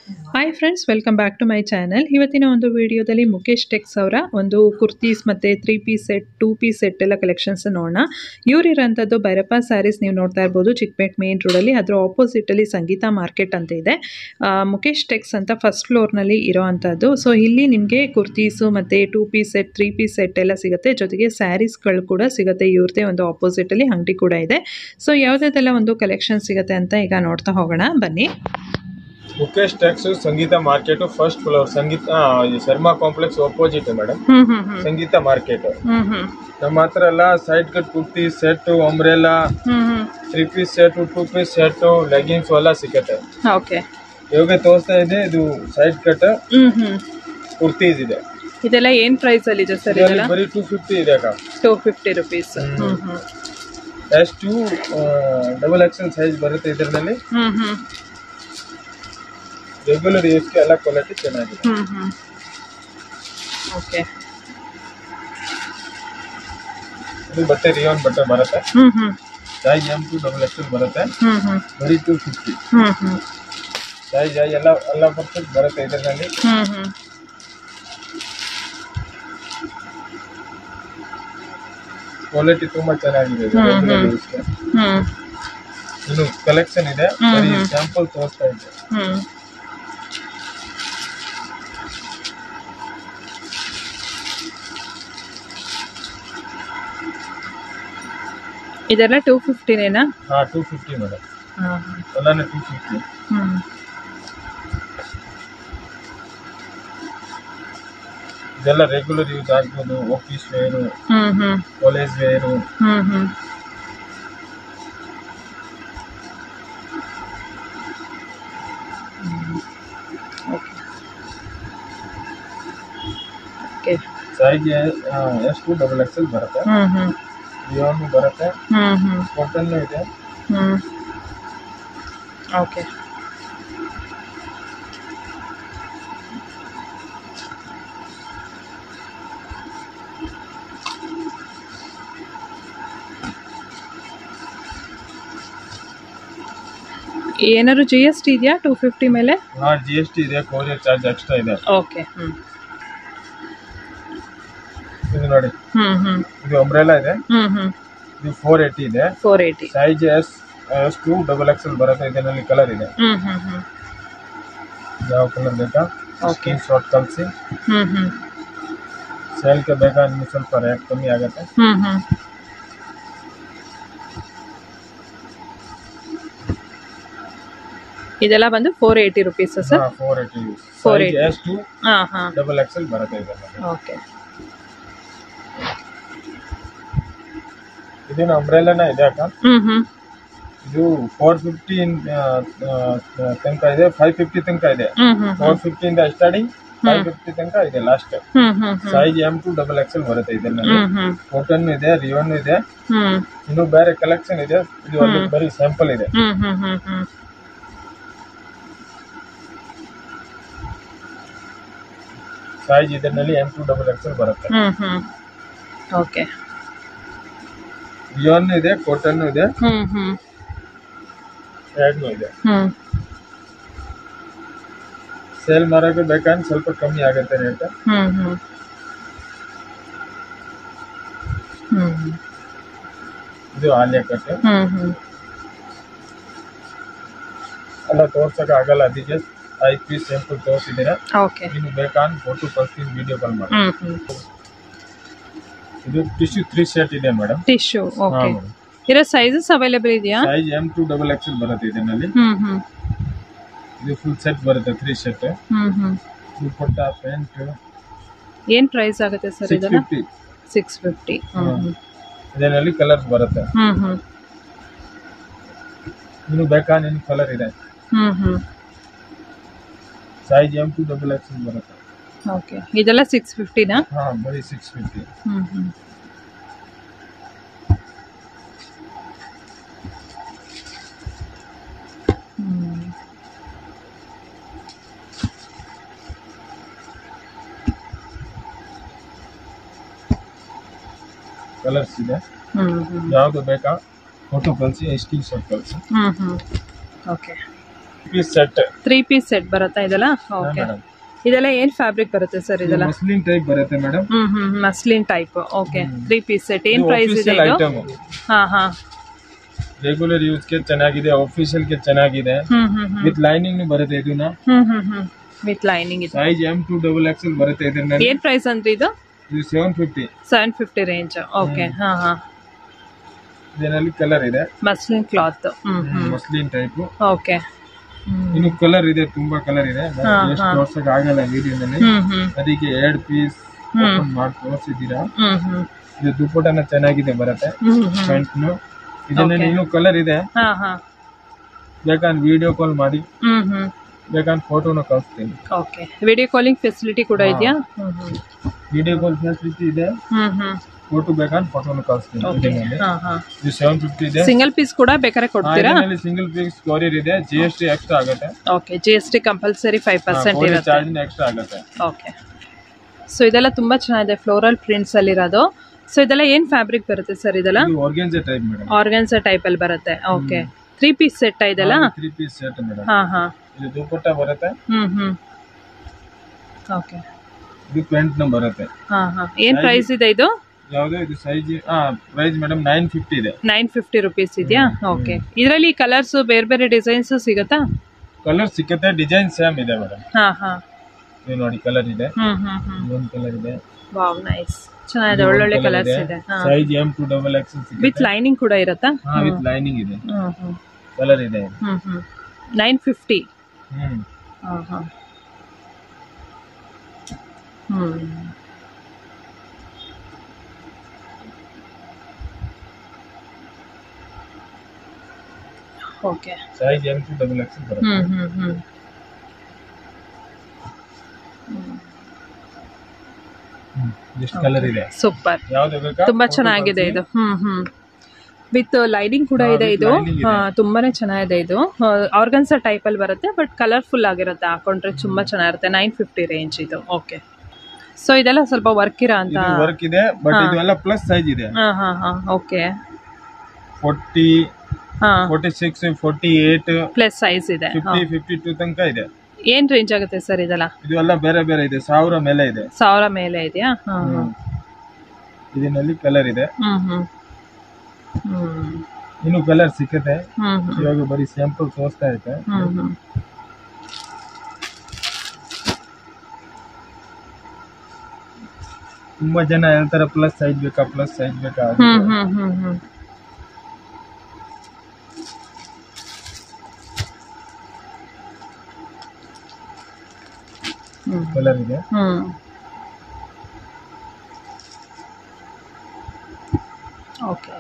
Hi friends, welcome back to my channel. ಇವತ್ತಿನ ಒಂದು ವಿಡಿಯೋದಲ್ಲಿ ಮುಖೇಶ್ ಟೆಕ್ಸ್ ಅವರ ಒಂದು ಕುರ್ತೀಸ್ ಮತ್ತು 3 ಪೀಸ್ ಸೆಟ್ 2 ಪೀಸ್ ಸೆಟ್ ಎಲ್ಲ ಕಲೆಕ್ಷನ್ಸ್ ನೋಡೋಣ. ಇವರಿರೋಂಥದ್ದು ಭೈರಪ್ಪ ಸ್ಯಾರೀಸ್ ನೀವು ನೋಡ್ತಾ ಇರ್ಬೋದು, ಚಿಕ್ಕಪೇಟ್ ಮೇನ್ ರೋಡಲ್ಲಿ. ಅದರ ಆಪೋಸಿಟಲ್ಲಿ ಸಂಗೀತ ಮಾರ್ಕೆಟ್ ಅಂತ ಇದೆ. ಮುಖೇಶ್ ಟೆಕ್ಸ್ ಅಂತ ಫಸ್ಟ್ ಫ್ಲೋರ್ನಲ್ಲಿ ಇರೋ ಅಂಥದ್ದು. ಸೊ ಇಲ್ಲಿ ನಿಮಗೆ ಕುರ್ತೀಸು ಮತ್ತು 2 ಪೀಸ್ ಸೆಟ್ 3 ಪೀಸ್ ಸೆಟ್ ಎಲ್ಲ ಸಿಗುತ್ತೆ. ಜೊತೆಗೆ ಸ್ಯಾರೀಸ್ಗಳು ಕೂಡ ಸಿಗುತ್ತೆ. ಇವ್ರದ್ದೇ ಒಂದು ಆಪೋಸಿಟಲ್ಲಿ ಅಂಗಡಿ ಕೂಡ ಇದೆ. ಸೊ ಯಾವುದೆಲ್ಲ ಒಂದು ಕಲೆಕ್ಷನ್ ಸಿಗುತ್ತೆ ಅಂತ ಈಗ ನೋಡ್ತಾ ಹೋಗೋಣ ಬನ್ನಿ. Mukesh Tex Sangeetha market first floor, Sangeetha Sharma complex opposite madam. Sangeetha market ನಮ್ಮ ಹತ್ರ ಎಲ್ಲ side cut kurti set, umbrella, 3 piece set, 2 piece set, leggings ಎಲ್ಲ ಸಿಗುತ್ತೆ. ಇವಾಗ ತೋರಿಸ್ತಾ ಇದೆ ಇದು ಸೈಡ್ ಕಟ್ ಕುರ್ತೀಸ್ ಇದೆ. ಇದೆಲ್ಲ ಏನ್ ಪ್ರೈಸ್ ಅಲ್ಲಿ ಇದೆ ಸರ್? ಇದೆಲ್ಲ ಬರೀ 250 ಇದೆ ಅಕ್ಕ. 250 rupees. S2 double XL size ಬರುತ್ತೆ ಇದರಲ್ಲಿ. ರೆಗ್ಯುಲರ್ ಯೂಸ್ಗೆ ಎಲ್ಲ ಕ್ವಾಲಿಟಿ ಚೆನ್ನಾಗಿದೆ. ಓಕೆ, ಇದು ಬಟ್ಟೆ ರಿಯಾನ್ ಬಟ್ಟೆ ಬರುತ್ತೆ. ಸೈಜ್ M2 ಡಬಲ್ ಎಕ್ಸೆಲ್ ಬರುತ್ತೆ. ಬರೀ 250. ಸೈಜ್ ಎಲ್ಲ ಪರ್ಫೆಕ್ಟ್ ಬರುತ್ತೆ ಇದರಲ್ಲಿ. ಕ್ವಾಲಿಟಿ ತುಂಬಾ ಚೆನ್ನಾಗಿದೆ. ರೆಗ್ಯುಲರ್ ಯೂಸ್ಗೆ ಇನ್ನು ಕಲೆಕ್ಷನ್ ಇದೆ. ಬರೀ ಸ್ಯಾಂಪಲ್ ತೋರಿಸ್ತಾ ಇದೆ. ಇದೆಲ್ಲ 250 ನೇನಾ? 250 ಮೇಡಮ್. ಎಲ್ಲಾನು 250. ಇದೆಲ್ಲ ರೆಗ್ಯುಲರ್ ಯೂಸ್ ಆಗ್ಬೋದು. Office wear, college wear. Size S2 double XL ಬರುತ್ತೆ. ರಿಯಾನ್ ಬರುತ್ತೆ. ಕಾಟನ್ ಇದೆ. ಓಕೆ, ಏನಾದ್ರು GST ಇದೆಯಾ 250 ಮೇಲೆ? GST ಇದೆ, ಕೊರಿಯರ್ ಚಾರ್ಜ್ ಎಕ್ಸ್ಟ್ರಾ ಇದೆ. ಓಕೆ. ಇದು ನೋಡಿ, ಇದು ಅಂಬ್ರೆಲಾ ಇದೆ. ಇದು 480 ಇದೆ. 480. ಸೈಜ್ S2 ಡಬಲ್ ಎಕ್ಸೆಲ್ ಬರುತ್ತೆ. ಇದರಲ್ಲಿ ಕಲರ್ ಇದೆ. ಯಾವ ಕಲರ್ ಬೇಕಾ ಸ್ಕ್ರೀನ್ ಶಾಟ್ ಕಳಿಸಿ. ಸೇಲ್ಗೆ ಬೇಕಾ ನಿಮ್ಗೆ ಸ್ವಲ್ಪ ರೇಟ್ ಕಮ್ಮಿ ಆಗುತ್ತೆ. ಇದೆಲ್ಲ ಬಂದು 480 rupees sir? 480. Size S2 double XL ಬರುತ್ತೆ ಇದರಲ್ಲಿ. ಓಕೆ. ಇದೇನು ಅಂಬ್ರೆಲಾನ ಇದೆ ಅಕ್ಕ. ಇದು 450 ತನಕ ಇದೆ, 550 ತನಕ ಇದೆ. 450 ಇಂದ ಸ್ಟಾರ್ಟಿಂಗ್ 550 ತನಕ ಇದೆ last. Size M2 double XL ಬರುತ್ತೆ ಇದರಲ್ಲಿ. ಕಾಟನ್ ಇದೆ, ರಿಯಾನ್ ಇದೆ. ಇನ್ನು ಬೇರೆ ಕಲೆಕ್ಷನ್ ಇದೆ. ಇದು ಒಂದು ಬರೀ ಸ್ಯಾಂಪಲ್ ಇದೆ. ಸೈಜ್ ಇದರಲ್ಲಿ M2 ಡಬಲ್ ಎಕ್ಸೆಲ್ ಬರುತ್ತೆ. ಓಕೆ. ರಿಯಾನ್ ಇದೆ, ಕಾಟನ್ ಇದೆ, ಎರಡೂ ಇದೆ. ಸೇಲ್ ಮಾರೋಕೆ ಬೇಕಂದ್ರೆ ಸ್ವಲ್ಪ ಕಮ್ಮಿ ಆಗುತ್ತೆ ರೇಟ್. ಇದು ಆಲಿಯಾ ಕಟ್ ಎಲ್ಲ ತೋರ್ಸಕ್ಕೆ ಆಗಲ್ಲ, ಅದಕ್ಕೆ 5 ಪೀಸ್ ಸ್ಯಾಂಪಲ್ ತೋರಿಸಿದ್ದೀರಾ. ಇನ್ನು ಬೇಕಂದ್ರೆ ಫೋಟೋ ಕಳಿಸ್ತೀನಿ, ವಿಡಿಯೋ ಕಾಲ್ ಮಾಡಿ. ಇದು ಟಿಶ್ಯೂ 3 ಸೆಟ್ ಇದೆ ಮೇಡಮ್. Tissue okay. ಇರೋ ಸೈಜಸ್ ಅವೈಲೇಬಲ್ ಇದೆಯಾ? ಸೈಜ್ M2 ಡಬಲ್ ಎಕ್ಸೆಲ್ ಬರುತ್ತೆ ಇದರಲ್ಲಿ. ಇದು ಫುಲ್ ಸೆಟ್ ಬರುತ್ತೆ, 3 ಸೆಟ್. ದುಪಟ್ಟ, ಪ್ಯಾಂಟ್. ಏನ್ ಪ್ರೈಸ್ ಆಗುತ್ತೆ ಸರ್ ಇದೆಲ್ಲ? 650. ಇದರಲ್ಲಿ ಕಲರ್ಸ್ ಬರುತ್ತೆ. ಇನ್ನು ಬೇಕಾ ನಿನ್ ಕಲರ್ ಇದೆ. ಸೈಜ್ M2 ಡಬಲ್ ಎಕ್ಸೆಲ್ ಬರುತ್ತೆ. ಓಕೆ. ಇದೆಲ್ಲ 650 ನಾ? ಬರೀ 650. ಕಲರ್ಸ್ ಇದೆ. ಯಾವುದು ಬೇಕಾ ಫೋಟೋ ಕಳಿಸಿ, ಸ್ಕ್ರೀನ್ ಶಾಟ್ ಕಳಿಸಿ. Okay. Piece set 3 piece set ಬರುತ್ತಾ ಇದೆಲ್ಲ? ಓಕೆ. ಇದೆಲ್ಲ ಏನ್ ಫ್ಯಾಬ್ರಿಕ್ ಬರುತ್ತೆ ಸರ್ ಇದೆಲ್ಲ? ಮಸ್ಲಿನ್ ಟೈಪ್ ಬರುತ್ತೆ madam. Muslin type. Okay. 3 piece set ಏನ್ ಪ್ರೈಸ್ ಇದೆ ಇದು? ಹಾ ಹಾ. ರೆಗ್ಯುಲರ್ ಯೂಸ್ ಗೆ ಚೆನ್ನಾಗಿದೆ, ಆಫೀಷಿಯಲ್ ಗೆ ಚೆನ್ನಾಗಿದೆ. ವಿತ್ ಲೈನಿಂಗ್ ಬರುತ್ತೆ ಇದನ್ನ. ವಿತ್ ಲೈನಿಂಗ್ ಇದೆ. ಸೈಜ್ M to XXL ಬರುತ್ತೆ ಇದನ್ನ. ಏನ್ ಪ್ರೈಸ್ ಅಂದ್ರೆ ಇದು? ಇದು 750 ರೇಂಜ್. ಓಕೆ. ಹಾ ಹಾ. ಇದರಲ್ಲಿ ಕಲರ್ ಇದೆ. Muslin cloth. Muslin type. Okay. ಇನ್ನು ಕಲರ್ ಇದೆ, ತುಂಬಾ ಕಲರ್ ಇದೆ. ಎಷ್ಟು ತೋರ್ಸಕ್ ಆಗಲ್ಲ ವಿಡಿಯೋದಲ್ಲಿ, ಅದಕ್ಕೆ 2 ಪೀಸ್ ಮಾಡಿ ತೋರಿಸಿದ್ದೀರಾ. ಇದು ದುಪ್ಪಟ್ಟನ ಚೆನ್ನಾಗಿದೆ ಬರುತ್ತೆ. ಪ್ಯಾಂಟ್ನು ಇದರಲ್ಲಿ ಇನ್ನೂ ಕಲರ್ ಇದೆ. ಬೇಕಾದ್ರೆ ವಿಡಿಯೋ ಕಾಲ್ ಮಾಡಿ, ಬೇಕಾದ್ರೆ ಫೋಟೋನ ಕಳಿಸ್ತೀನಿ. ಓಕೆ. ವಿಡಿಯೋ ಕಾಲಿಂಗ್ ಫೆಸಿಲಿಟಿ ಕೂಡ ಇದೆಯಾ? ವಿಡಿಯೋ ಕಾಲ್ ಫೆಸಿಲಿಟಿ ಇದೆ. ಫೋಟೋ ಬೇಕಾದ್ರೆ ಫೋಟೋನ ಕಳಿಸ್ತೀನಿ. ಇದು 750 ಇದೆ. ಸಿಂಗಲ್ ಪೀಸ್ ಕೂಡ ಬೇಕಾದ್ರೆ ಕೊಡ್ತೀರಾ? ಸಿಂಗಲ್ ಪೀಸ್ ಕೊರಿಯರ್ ಇದೆ. GST ಎಕ್ಸ್ಟ್ರಾ ಆಗುತ್ತೆ. ಓಕೆ. GST ಕಂಪಲ್ಸರಿ 5% ಇರುತ್ತೆ. ಚಾರ್ಜ್ ಎಕ್ಸ್ಟ್ರಾ ಆಗುತ್ತೆ. ಓಕೆ. ಸೊ ಇದೆಲ್ಲ ತುಂಬಾ ಚೆನ್ನಾಗಿದೆ, ಫ್ಲೋರಲ್ ಪ್ರಿಂಟ್ಸ್ ಅಲ್ಲಿ ಇರೋದು. ಸೊ ಇದೆಲ್ಲ ಏನ್ ಫ್ಯಾಬ್ರಿಕ್ ಬರುತ್ತೆ ಸರ್ ಇದೆಲ್ಲ? ಆರ್ಗಾನ್ಜಾ ಟೈಪ್ ಮೇಡಮ್. ಆರ್ಗಾನ್ಜಾ ಟೈಪ್ ಅಲ್ಲಿ ಬರುತ್ತೆ. ಓಕೆ. 3 ಪೀಸ್ ಸೆಟ್ ಇದೆಲ್ಲ? 3 ಪೀಸ್ ಸೆಟ್ ಮೇಡಮ್. ಹಾ ಹಾ. ಇದು ದುಪ್ಪಟ್ಟ ಬರುತ್ತೆ. ಓಕೆ. ಇದು ಪ್ಯಾಂಟ್ ನ ಬರುತ್ತೆ. ಹಾ ಹಾ. ಏನ್ ಪ್ರೈಸ್ ಇದೆ ಇದು? ಯಾವುದು ಇದು ಸೈಜ್? ಪ್ರೈಸ್ ಮೇಡಮ್ 950 ಇದೆ. 950 ರೂಪೀಸ್ ಇದೆಯಾ? ಓಕೆ. ಇದರಲ್ಲಿ ಕಲರ್ಸ್ ಬೇರೆ ಬೇರೆ ಡಿಸೈನ್ಸ್ ಸಿಗುತ್ತಾ? ಕಲರ್ ಸಿಗುತ್ತೆ, ಡಿಸೈನ್ ಸೇಮ್ ಇದೆ ಮೇಡಮ್. ಹಾ ಹಾ. ಇದು ನೋಡಿ ಕಲರ್ ಇದೆ. ಒಂದು ಕಲರ್ ಇದೆ. Wow, nice. ಚೆನ್ನಾಗಿದೆ, ಒಳ್ಳೊಳ್ಳೆ ಕಲರ್ಸ್ ಇದೆ. ಸೈಜ್ M to XXL ಸಿಗುತ್ತೆ. ವಿತ್ ಲೈನಿಂಗ್ ಕೂಡ ಇರುತ್ತಾ? ವಿತ್ ಲೈನಿಂಗ್ ಇದೆ. ಕಲರ್ ಇದೆ. 950. Okay. Size M to XXL ಬರುತ್ತೆ. ಎಷ್ಟು ಕಲರ್ ಇದೆ. ಸೂಪರ್. ಯಾವುದು ಬೇಕಾ? ತುಂಬಾ ಚೆನ್ನಾಗಿದೆ ಇದು. ವಿತ್ ಲೈನಿಂಗ್ ಕೂಡ ಇದೆ ಇದು. ತುಂಬಾನೇ ಚೆನ್ನಾಗಿದೆ ಇದು. ಆರ್ಗನ್ಸಾ ಟೈಪ್ ಅಲ್ಲಿ ಬರುತ್ತೆ, ಬಟ್ ಕಲರ್ಫುಲ್ ಆಗಿರುತ್ತೆ. ಹಾಕೊಂಡ್ರೆ ತುಂಬಾ ಚೆನ್ನಾಗಿರುತ್ತೆ. 950 ರೇಂಜ್ ಇದು. ಓಕೆ. ಸೊ ಇದೆಲ್ಲ ಸ್ವಲ್ಪ ವರ್ಕ್ ಇರೋ ಅಂತ ವರ್ಕ್ ಇದೆ, ಬಟ್ ಇದು ಎಲ್ಲ ಪ್ಲಸ್ ಸೈಜ್ ಇದೆ. ಓಕೆ. 40, 46, 48 ಪ್ಲಸ್ ಸೈಜ್ ಇದೆ. 50, 52 ತನಕ ಇದೆ. ಏನ್ ರೇಂಜ್ ಆಗುತ್ತೆ ಸರ್ ಇದೆಲ್ಲ? ಇದು ಎಲ್ಲ ಬೇರೆ ಬೇರೆ ಇದೆ. 1000 ಮೇಲೆ ಇದೆ. 1000 ಮೇಲೆ ಇದೆಯಾ? ಇದರಲ್ಲಿ ಕಲರ್ ಇದೆ. ಇನ್ನು ಕಲರ್ ಸಿಕ್ಕತ್ತೆ. ಇವಾಗ ಬರೀ ಸ್ಯಾಂಪಲ್ ತೋರಿಸ್ತಾ ಇರುತ್ತೆ. ತುಂಬಾ ಜನ ಹೇಳ್ತಾರೆ ಪ್ಲಸ್ ಸೈಜ್ ಬೇಕಾ, ಪ್ಲಸ್ ಸೈಜ್ ಬೇಕಾ. ಕಲರ್ ಇದೆ. ಓಕೆ.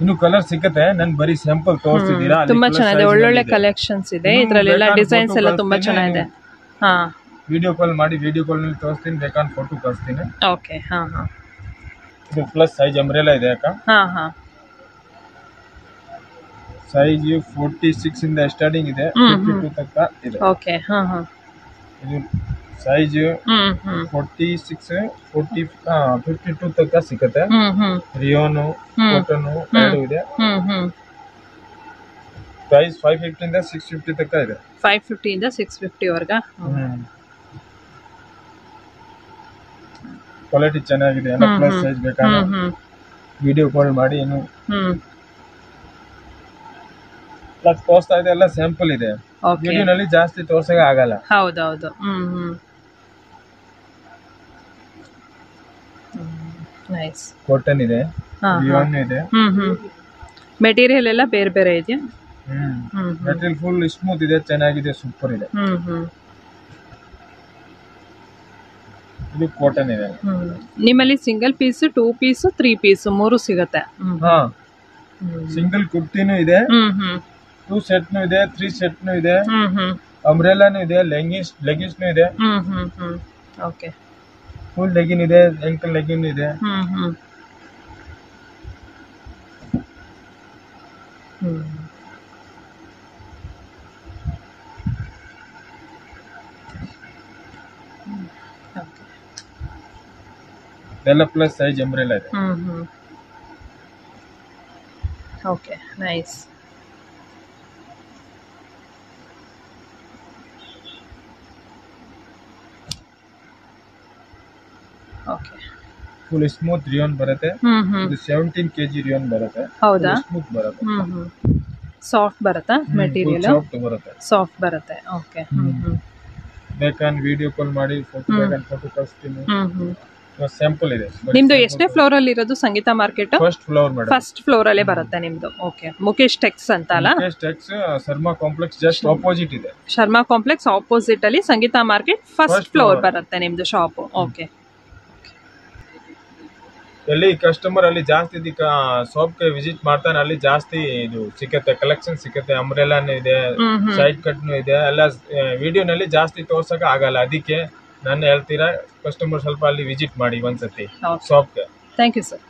ಇನ್ನು ಕಲರ್ ಸಿಕ್ಕತ್ತೆ. ನನ್ ಬರೀ ಸ್ಯಾಂಪಲ್ ತೋರಿಸ್ತಿದ್ದೀರಾ. ತುಂಬಾ ಚೆನ್ನಾಗಿದೆ, ಒಳ್ಳೊಳ್ಳೆ ಕಲೆಕ್ಷನ್ಸ್ ಇದೆ ಇದರಲ್ಲೆಲ್ಲ. ಡಿಸೈನ್ಸ್ ಎಲ್ಲ ತುಂಬಾ ಚೆನ್ನಾಗಿದೆ. ಹಾ. ವಿಡಿಯೋ ಕಾಲ್ ಮಾಡಿ, ವಿಡಿಯೋ ಕಾಲ್ ನಲ್ಲಿ ತೋರಿಸ್ತೀನಿ, ಬೇಕಾದ್ರೆ ಫೋಟೋ ಕಳಿಸ್ತೀನಿ. ಓಕೆ. ಹಾ ಹಾ. ಇದು ಪ್ಲಸ್ ಸೈಜ್ ಅಂಬ್ರೆಲಾ ಇದೆ ಅಕ್ಕ. ಹಾ ಹಾ. ಸೈಜ್ 46 ಇಂದ ಸ್ಟಾರ್ಟಿಂಗ್ ಇದೆ, 52 ತನಕ ಇದೆ. ಓಕೆ. ಹಾ ಹಾ. ಇದು ಸೈಜ್ 46, 40, 52 ತನಕ ಸಿಗುತ್ತೆ. ರಿಯೋನು, ಕಾಟನ್ ಎರಡು ಇದೆ. ಪ್ರೈಸ್ 550 ಇಂದ 650 ತನಕ ಇದೆ. 550 ಇಂದ 650 ವರ್ಗ. ಕ್ವಾಲಿಟಿ ಚೆನ್ನಾಗಿದೆ. ಪ್ಲಸ್ ಸೈಜ್ ಬೇಕಾದ್ರೆ ವಿಡಿಯೋ ಕಾಲ್ ಮಾಡಿ. ಏನು ಪ್ಲಸ್ ತೋರಿಸ್ತಾ ಇದೆ, ಎಲ್ಲ ಸ್ಯಾಂಪಲ್ ಇದೆ. ವಿಡಿಯೋನಲ್ಲಿ ಜಾಸ್ತಿ ತೋರ್ಸಕ್ಕೆ ಆಗಲ್ಲ. ಹೌದೌದು. ನೈಸ್. ಕಾಟನ್ ಇದೆ, ರಿಯಾನ್ ಇದೆ. ಮೆಟೀರಿಯಲ್ ಎಲ್ಲ ಬೇರೆ ಬೇರೆ ಇದೆಯಾ? ಮೆಟೀರಿಯಲ್ ಫುಲ್ ಸ್ಮೂತ್ ಇದೆ, ಚೆನ್ನಾಗಿದೆ, ಸೂಪರ್ ಇದೆ. ಇದು ಕಾಟನ್ ಇದೆ. ನಿಮ್ಮಲ್ಲಿ ಸಿಂಗಲ್ ಪೀಸ್, 2 ಪೀಸ್, 3 ಪೀಸ್ 3 ಸಿಗುತ್ತೆ. ಸಿಂಗಲ್ ಕುರ್ತಿನೂ ಇದೆ, 2 ಸೆಟ್ನು ಇದೆ, 3 ಸೆಟ್ನು ಇದೆ, ಅಂಬ್ರೆಲಾನು ಇದೆ, ಲೆಗಿನ್ಸ್ನು ಇದೆ. ಓಕೆ. ಫುಲ್ ಲೆಗಿನ್ ಇದೆ, ಎಂಕಲ್ ಲೆಗಿನ್ ಇದೆ. ಎಲ್ಲ ಪ್ಲಸ್ ಸೈಜ್ ಅಂಬ್ರೆಲಾ ಇದೆ. Okay, nice. Okay. Full smooth rayon ಬರುತ್ತೆ. ಇದು 17 kg ರಿಯೋನ್ ಬರುತ್ತೆ. ಹೌದಾ? ಸ್ಮೂತ್ ಬರುತ್ತೆ. ಸಾಫ್ಟ್ ಬರುತ್ತಾ ಮೆಟೀರಿಯಲ್? ಸಾಫ್ಟ್ ಬರುತ್ತೆ. ಸಾಫ್ಟ್ ಬರುತ್ತೆ. ಓಕೆ. ಬೇಕಂದ್ರೆ ವಿಡಿಯೋ ಕಾಲ್ ಮಾಡಿ ಫೋಟೋ ಕಳಿಸ್ತೀನಿ. ಸ್ಯಾಂಪಲ್ ಇದೆ. ನಿಮ್ದು ಎಷ್ಟೇ ಫ್ಲೋರ್ ಅಲ್ಲಿ ಇರೋದು Sangeetha market? First floor madam. First floor ಅಲ್ಲೇ ಬರುತ್ತೆ ನಿಮ್ದು. ಓಕೆ. ಮುಖೇಶ್ ಟೆಕ್ಸ್ ಅಂತ ಅಲ್ಲ? Mukesh Tex Sharma complex just opposite ಇದೆ. ಶರ್ಮಾ ಕಾಂಪ್ಲೆಕ್ಸ್ ಆಪೋಸಿಟ್ ಅಲ್ಲಿ ಸಂಗೀತ ಮಾರ್ಕೆಟ್ ಫಸ್ಟ್ ಫ್ಲೋರ್ ಬರುತ್ತೆ ನಿಮ್ದು ಶಾಪ್. ಓಕೆ. ಎಲ್ಲಿ ಕಸ್ಟಮರ್ ಅಲ್ಲಿ ಜಾಸ್ತಿ ಶಾಪ್ಗೆ ವಿಸಿಟ್ ಮಾಡ್ತಾನೆ ಅಲ್ಲಿ ಜಾಸ್ತಿ ಇದು ಸಿಕ್ಕತ್ತೆ, ಕಲೆಕ್ಷನ್ ಸಿಕ್ಕತ್ತೆ. ಅಂಬ್ರೆಲಾನು ಇದೆ, ಸೈಡ್ ಕಟ್ನು ಇದೆ. ಎಲ್ಲ ವಿಡಿಯೋನಲ್ಲಿ ಜಾಸ್ತಿ ತೋರ್ಸಕ್ ಆಗಲ್ಲ. ಅದಕ್ಕೆ ನಾನು ಹೇಳ್ತೀರಾ ಕಸ್ಟಮರ್ ಸ್ವಲ್ಪ ಅಲ್ಲಿ ವಿಸಿಟ್ ಮಾಡಿ ಒಂದ್ಸತಿ ಶಾಪ್ಗೆ. Thank you sir.